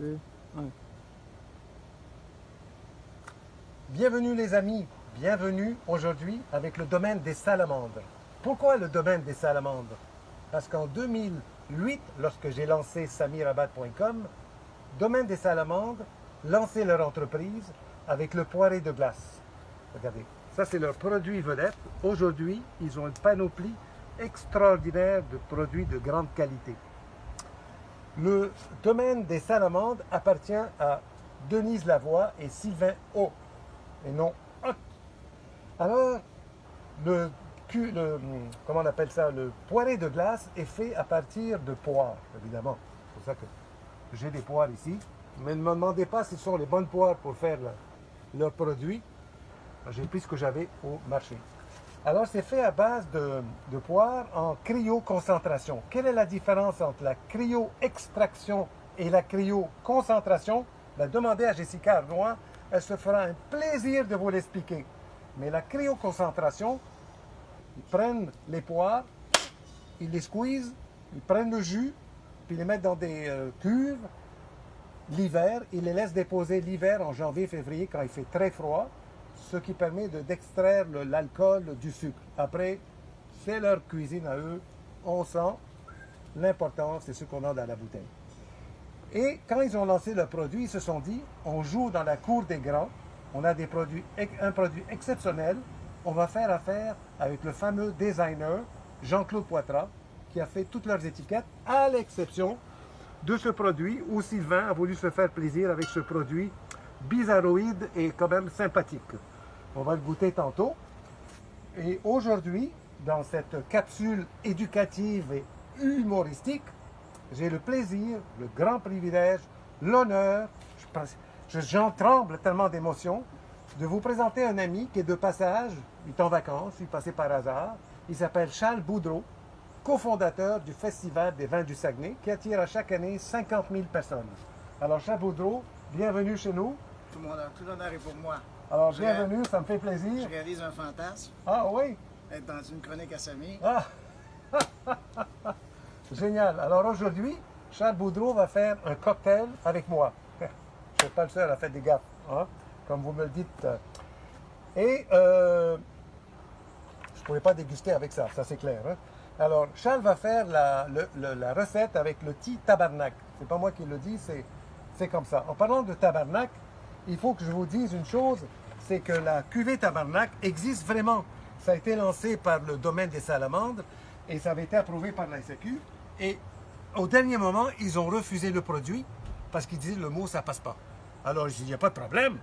2, 1. Bienvenue les amis, bienvenue aujourd'hui avec le domaine des salamandres. Pourquoi le domaine des salamandres? Parce qu'en 2008, lorsque j'ai lancé samirabad.com, Domaine des salamandres lançait leur entreprise avec le poiré de glace. Regardez, ça c'est leur produit vedette. Aujourd'hui, ils ont une panoplie extraordinaire de produits de grande qualité. Le domaine des salamandres appartient à Denise Lavoie et Sylvain O. Et non Hot. Alors, comment on appelle ça? Le poiré de glace est fait à partir de poires, évidemment. C'est pour ça que j'ai des poires ici. Mais ne me demandez pas si ce sont les bonnes poires pour faire leurs produits. J'ai pris ce que j'avais au marché. Alors, c'est fait à base de poires en cryoconcentration. Quelle est la différence entre la cryo-extraction et la cryoconcentration? Demandez à Jessica Arnois, elle se fera un plaisir de vous l'expliquer. Mais la cryoconcentration, ils prennent les poires, ils les squeezent, ils prennent le jus, puis ils les mettent dans des cuves l'hiver. Ils les laissent déposer l'hiver en janvier-février quand il fait très froid, ce qui permet d'extraire l'alcool du sucre. Après, c'est leur cuisine à eux. On sent l'important, c'est ce qu'on a dans la bouteille. Et quand ils ont lancé le produit, ils se sont dit, on joue dans la cour des grands, on a un produit exceptionnel, on va faire affaire avec le fameux designer Jean-Claude Poitras, qui a fait toutes leurs étiquettes, à l'exception de ce produit où Sylvain a voulu se faire plaisir avec ce produit bizarroïde et quand même sympathique. On va le goûter tantôt. Et aujourd'hui, dans cette capsule éducative et humoristique, j'ai le plaisir, le grand privilège, l'honneur, j'en tremble tellement d'émotion, de vous présenter un ami qui est de passage, il est en vacances, il est passé par hasard. Il s'appelle Charles Boudreau, cofondateur du Festival des vins du Saguenay, qui attire à chaque année 50 000 personnes. Alors Charles Boudreau, bienvenue chez nous. Tout l'honneur est pour moi. Alors bienvenue, ça me fait plaisir. Je réalise un fantasme. Ah oui? Être dans une chronique à Samy. Ah! Génial. Alors aujourd'hui, Charles Boudreau va faire un cocktail avec moi. Je ne suis pas le seul à faire des gaffes, hein, comme vous me le dites. Et je ne pourrais pas déguster avec ça, ça c'est clair. Hein. Alors, Charles va faire la recette avec le thé tabarnak. C'est pas moi qui le dis, c'est comme ça. En parlant de tabarnak, il faut que je vous dise une chose, c'est que la cuvée tabarnak existe vraiment. Ça a été lancé par le domaine des salamandres et ça avait été approuvé par la SAQ. Et au dernier moment, ils ont refusé le produit parce qu'ils disaient le mot ça passe pas. Alors je dis il n'y a pas de problème,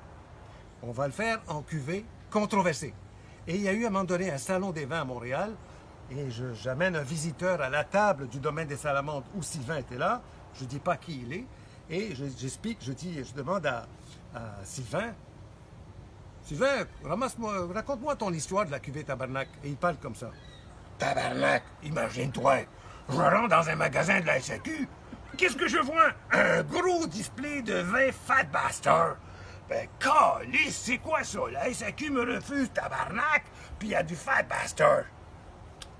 on va le faire en cuvée controversée. Et il y a eu à un moment donné un salon des vins à Montréal et j'amène un visiteur à la table du domaine des salamandres où Sylvain était là. Je ne dis pas qui il est et j'explique, je demande à Sylvain, raconte-moi ton histoire de la cuvée tabarnak. Et il parle comme ça. Tabarnak, imagine-toi, je rentre dans un magasin de la SAQ. Qu'est-ce que je vois? Un gros display de vin Fat Bastard. Ben, calice, c'est quoi ça? La SAQ me refuse tabarnak, puis il y a du Fat Bastard.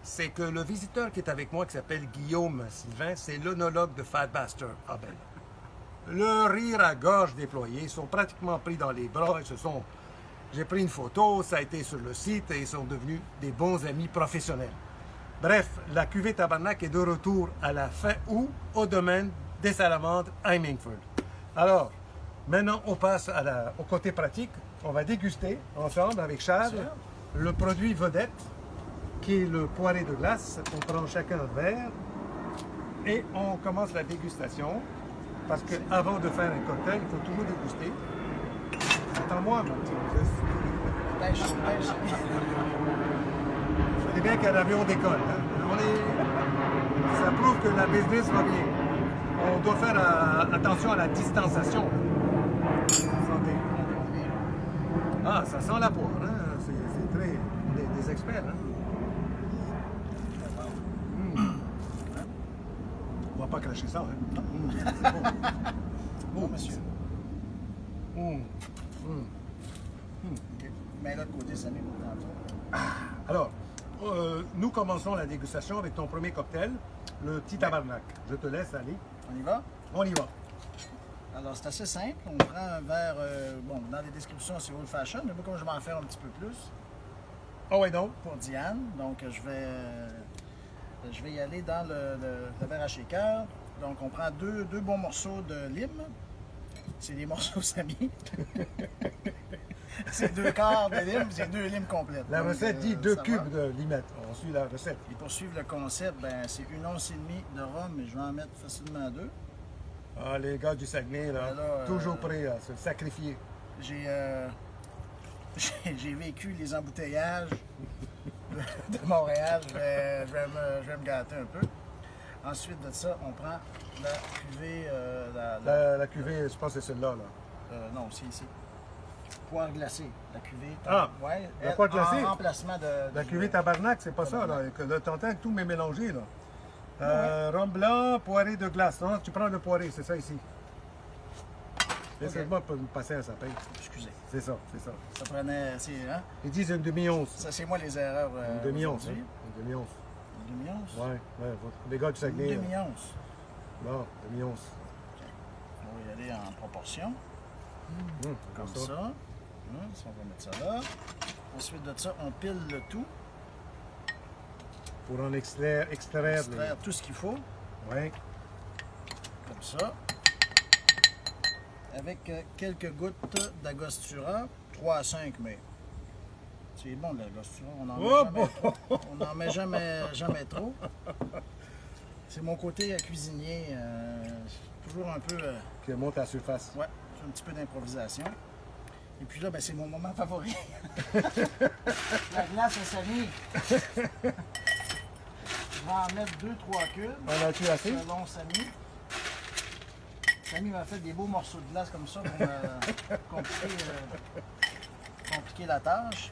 C'est que le visiteur qui est avec moi, qui s'appelle Guillaume Sylvain, c'est l'œnologue de Fat Bastard. Ah ben, le rire à gorge déployée, ils sont pratiquement pris dans les bras, j'ai pris une photo, ça a été sur le site et ils sont devenus des bons amis professionnels. Bref, la cuvée tabarnak est de retour à la fin août au domaine des salamandres à Hemingford. Alors, maintenant on passe au côté pratique. On va déguster ensemble avec Charles le produit vedette qui est le poiré de glace. On prend chacun un verre et on commence la dégustation parce qu'avant de faire un cocktail, il faut toujours déguster. Attends-moi, mon petit Moses. Pêche. C'est bien qu'un avion décolle. Hein? Ça prouve que la business va bien. On doit faire attention à la distanciation. Santé. Ah, ça sent la poire. Hein? C'est très... des experts. Hein? On va pas cracher ça. Hein? C'est bon. Bon, monsieur. Okay. Mais l'autre côté, Samy, pour tantôt. Alors, nous commençons la dégustation avec ton premier cocktail, le petit tabarnak. Je te laisse aller. On y va? On y va. Alors, c'est assez simple. On prend un verre, bon, dans les descriptions, c'est old fashion, mais moi, comme je vais en faire un petit peu plus Ah ouais, donc? pour Diane, donc je vais y aller dans le verre à shaker. Donc, on prend deux bons morceaux de lime. C'est des morceaux Samy. C'est 2 quarts de lime, c'est 2 limes complètes. La Donc, recette dit 2 ça cubes va. de limette. On suit la recette. Et pour suivre le concept, ben, c'est 1 once et demie de rhum, mais je vais en mettre facilement 2. Ah, les gars du Saguenay, là, Ben là, toujours prêts à se sacrifier. J'ai vécu les embouteillages de Montréal. Je vais me gâter un peu. Ensuite de ça, on prend la cuvée. La cuvée, je pense que c'est celle-là. Là. Non, c'est ici. Poire glacée. La cuvée. Ah, ouais, la poire glacée? En remplacement de. La cuvée tabarnak, c'est pas ça. Là. Que là, t'entends que tout m'est mélangé. Là. Ouais. Rhum blanc, poiré de glace. Non, tu prends le poiré, c'est ça ici. Laissez-moi me passer un sapin. Excusez. C'est ça, c'est ça. Ça prenait. Hein? Ils disent une demi-once. Ça, c'est moi les erreurs. Une demi-once. aujourd'hui. Hein? Une demi-once. Une demi-once? Ouais, les gars du Saguenay. Une demi-once. Bon, demi-once. On va y aller en proportion. Comme ça. ça. Ça, on va mettre ça là. Ensuite de ça, on pile le tout. Pour en extraire Extraire tout ce qu'il faut. Ouais. Comme ça. Avec quelques gouttes d'Angostura. 3 à 5, mais c'est bon de l'Angostura. On n'en met jamais trop. C'est mon côté cuisinier. Toujours un peu... Qui monte à la surface. ouais, un petit peu d'improvisation. Et puis là, ben, c'est mon moment favori. La glace à Samy. Je vais en mettre 2-3 cubes. En as-tu assez? Selon Samy. Samy m'a fait des beaux morceaux de glace comme ça pour me compliquer la tâche.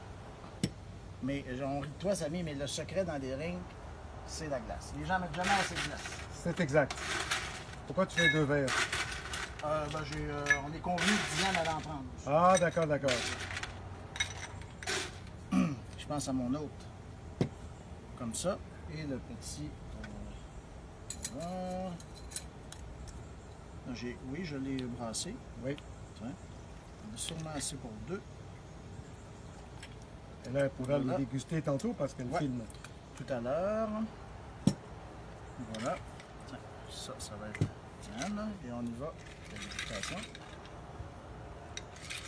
Mais on rit de toi, Samy, mais le secret dans des rings, c'est la glace. Les gens mettent jamais assez de glace. C'est exact. Pourquoi tu fais 2 verres? On est convenu que Diane allait en prendre. Ah, d'accord, d'accord. Je pense à mon autre. Comme ça. Et le petit. Voilà. Oui, je l'ai brassé. Oui. Tiens. Sûrement assez pour 2. Et là, elle pourra Voilà. le déguster tantôt parce qu'elle Ouais. filme. Tout à l'heure. Voilà. Tiens, ça va être Diane. Et on y va. La dégustation.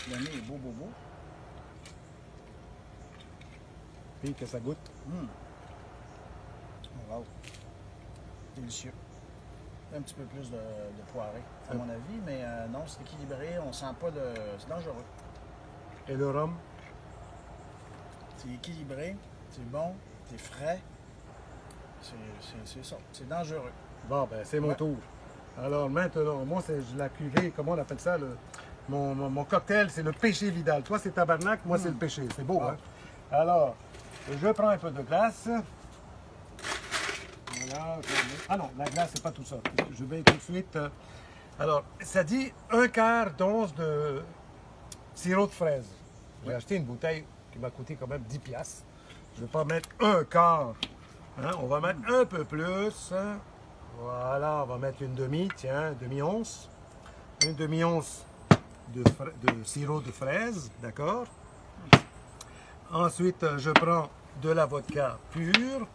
Le nez est beau, beau, beau. Puis que ça goûte. Wow. Délicieux. Un petit peu plus de poiré, à mon avis, mais non, c'est équilibré. On sent pas de. C'est dangereux. Et le rhum? C'est équilibré, c'est bon, c'est frais. C'est ça. C'est dangereux. Bon, ben, c'est mon Ouais. tour. Alors maintenant, moi, c'est la cuvée, comment on appelle ça? Mon cocktail, c'est le péché Vidal. Toi, c'est tabarnak, moi, c'est le péché. C'est beau, hein? Alors, je prends un peu de glace. Voilà. Ah non, la glace, c'est pas tout ça. Je vais tout de suite. Alors, ça dit 1/4 d'once de sirop de fraise. J'ai acheté une bouteille qui m'a coûté quand même 10 piastres. Je ne vais pas mettre 1/4. Hein, on va mettre un peu plus. Voilà, on va mettre une demi, tiens, demi-once. Une demi-once de sirop de fraise, d'accord? Ensuite, je prends de la vodka pure.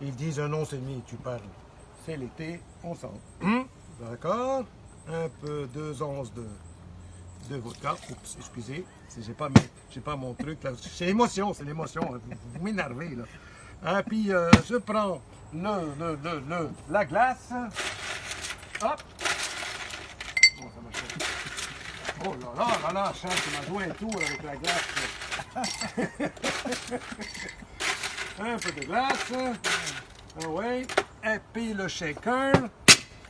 Ils disent 1 once et demi, tu parles. C'est l'été, on sent. D'accord? Un peu, 2 onces de vodka. Oups, excusez, j'ai pas mon truc là. C'est l'émotion, c'est l'émotion. Vous m'énervez là. Hein, puis je prends la glace. Hop! Bon, ça marche. Oh là là, Charles, tu m'as joué un tour avec la glace. Un peu de glace. Ah ouais. Et puis le shaker.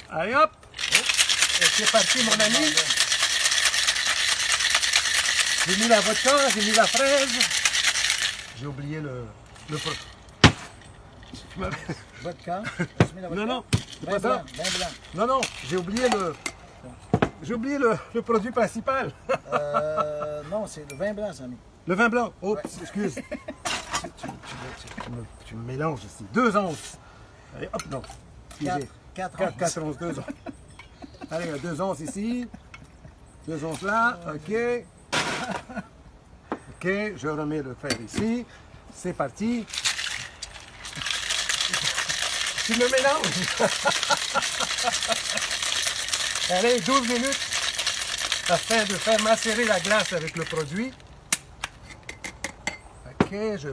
Allez hop! Et c'est parti, mon ami. J'ai mis la vodka, j'ai mis la fraise. J'ai oublié le Vodka. Non, non, c'est Vin pas ça. blanc, vin blanc. Non, non, j'ai oublié le produit principal. Non, c'est le vin blanc, Samy. Le vin blanc. Oh, excuse. Tu me mélanges ici. 2 onces. Allez, hop, non. 4 4 onces, 2 onces. Allez, 2 onces ici. Faisons cela, ok. Ok, je remets le fer ici. C'est parti. Tu me mélanges. Allez, 12 minutes afin de faire macérer la glace avec le produit. Ok, je...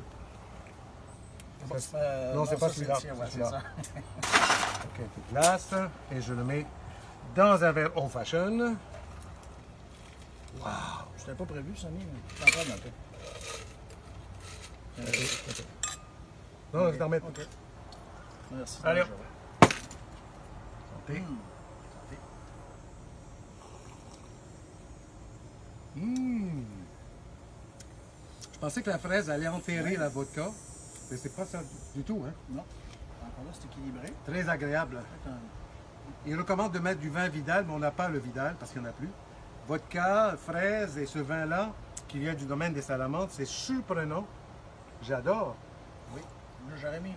non, c'est pas celui-là. Ouais, c'est ça. Ok, de glace. Et je le mets dans un verre old fashion. Wow! Je t'avais pas prévu, Sonny, mais je t'en prends un peu. Non, je t'en mets. Ok. Merci. Allez. Santé. Je pensais que la fraise allait enterrer la vodka, mais c'est pas ça du tout, hein? Non. Encore là, c'est équilibré. Très agréable. Il recommande de mettre du vin Vidal, mais on n'a pas le Vidal parce qu'il n'y en a plus. Vodka, fraise et ce vin-là, qui vient du domaine des Salamandres, c'est surprenant. J'adore. Oui. Là, j'aurais mis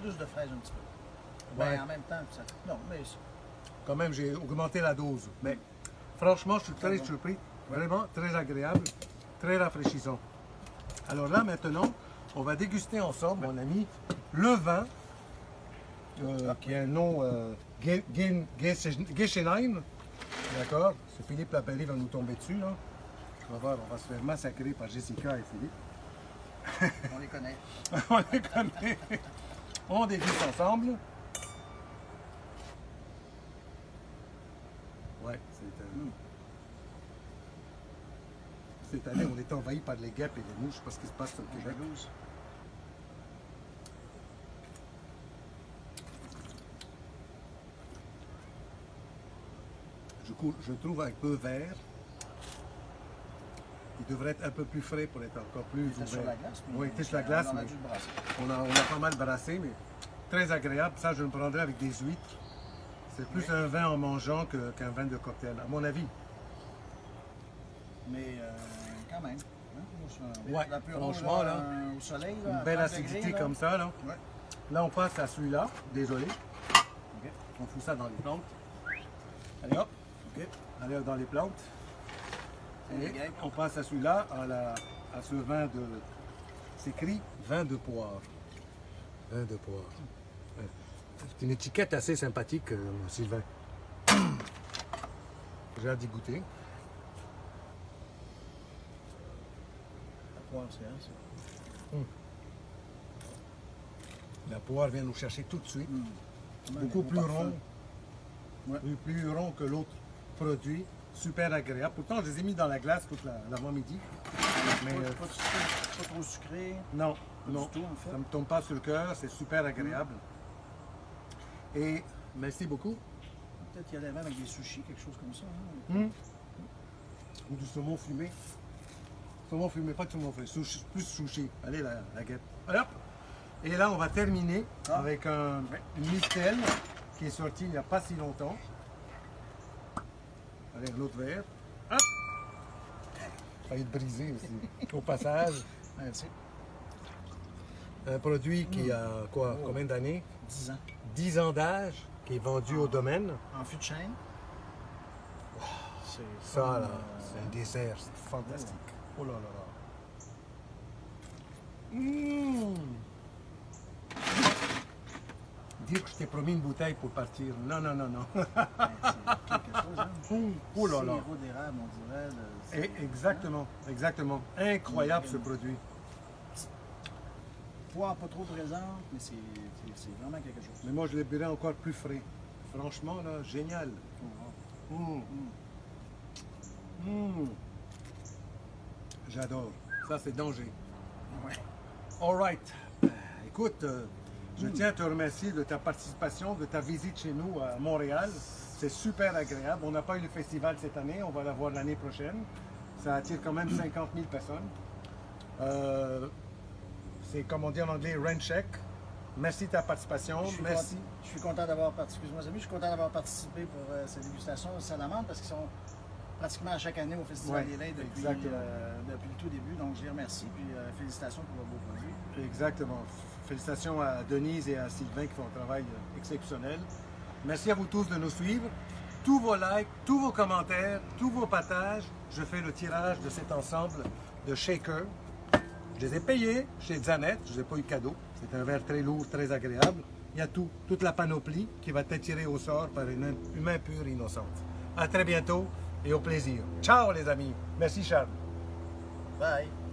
plus de fraises un petit peu. Ouais. Ben, en même temps, ça... Non, mais ça... Quand même, j'ai augmenté la dose. Mais franchement, je suis très surpris. Vraiment très agréable, très rafraîchissant. Alors là, maintenant, on va déguster ensemble, mon ami, le vin, qui a un nom Geschenein. D'accord? C'est Philippe Lapelli va nous tomber dessus, là. On va voir, on va se faire massacrer par Jessica et Philippe. On les connaît. On les connaît. On déguste ensemble. Ouais, cette année, on est envahi par les guêpes et les mouches parce qu'il se passe au Québec. Je trouve un peu vert. Il devrait être un peu plus frais pour être encore plus ouvert. Sur la glace, Oui, il était sur la glace, on a mais dû le brasser. on a pas mal brassé, mais très agréable. Ça, je le prendrais avec des huîtres. C'est plus un vin en mangeant qu'un vin de cocktail, à mon avis. Mais quand même. Hein, Ouais, l'apéro, franchement, là, au soleil, là, Une à belle 30 acidité degrés, là. comme ça, là. Ouais. Là, on passe à celui-là. Désolé. OK. On fout ça dans les plantes. Allez hop. OK. Allez dans les plantes. Et Ok. on passe à celui-là, à ce vin de... C'est écrit vin de poire. Vin de poire. C'est une étiquette assez sympathique, Sylvain. J'ai hâte d'y goûter. La poire, c'est hein, ça. La poire vient nous chercher tout de suite. Beaucoup Beaucoup plus rond. Ouais. Plus rond que l'autre produit. Super agréable. Pourtant, je les ai mis dans la glace toute l'avant-midi. Mais Pas trop sucré. non, Pas non, du tout, en fait. ça ne me tombe pas sur le cœur. C'est super agréable. Et merci beaucoup. Peut-être qu'il y a même avec des sushis, quelque chose comme ça. Hein? Ou du saumon fumé. Saumon fumé, pas de saumon fumé. Plus sushi. Allez, la guêpe. Allez, hop. Et là, on va terminer avec une mistelle qui est sortie il n'y a pas si longtemps. Allez, l'autre verre. Hop! Failli être brisé aussi, au passage. Merci. Un produit qui a quoi? Combien d'années? 10 ans. 10 ans d'âge, qui est vendu au domaine. En fût de chêne. C'est Ça, là, c'est un dessert, c'est fantastique. Oh là là là. Dire que je t'ai promis une bouteille pour partir. Non, non, non, non. quelque chose, hein? Oh là là. Sirop d'érable, on dirait. Exactement, exactement. Incroyable ce produit. Poire pas trop présente, mais c'est vraiment quelque chose. Mais moi, je le dirais encore plus frais. Franchement, là, génial. J'adore. Ça, c'est danger. Ouais. All right. Écoute, je tiens à te remercier de ta participation, de ta visite chez nous à Montréal. C'est super agréable. On n'a pas eu le festival cette année, on va l'avoir l'année prochaine. Ça attire quand même 50 000 personnes. C'est comme on dit en anglais, rain check. Merci de ta participation. Merci. Je suis content d'avoir participé. Excuse-moi, amis, je suis content d'avoir participé pour cette dégustation de salamandre parce qu'ils sont pratiquement à chaque année au Festival des Laits depuis le tout début. Donc je les remercie. Puis félicitations pour vos beaux produits. Exactement. Félicitations à Denise et à Sylvain qui font un travail exceptionnel. Merci à vous tous de nous suivre. tous vos likes, tous vos commentaires, tous vos partages. Je fais le tirage de cet ensemble de shakers. Je les ai payés chez Zanet, je n'ai pas eu cadeau. C'est un verre très lourd, très agréable. Il y a tout, toute la panoplie qui va être tirée au sort par une main pure innocente. À très bientôt et au plaisir. Ciao les amis. Merci Charles. Bye.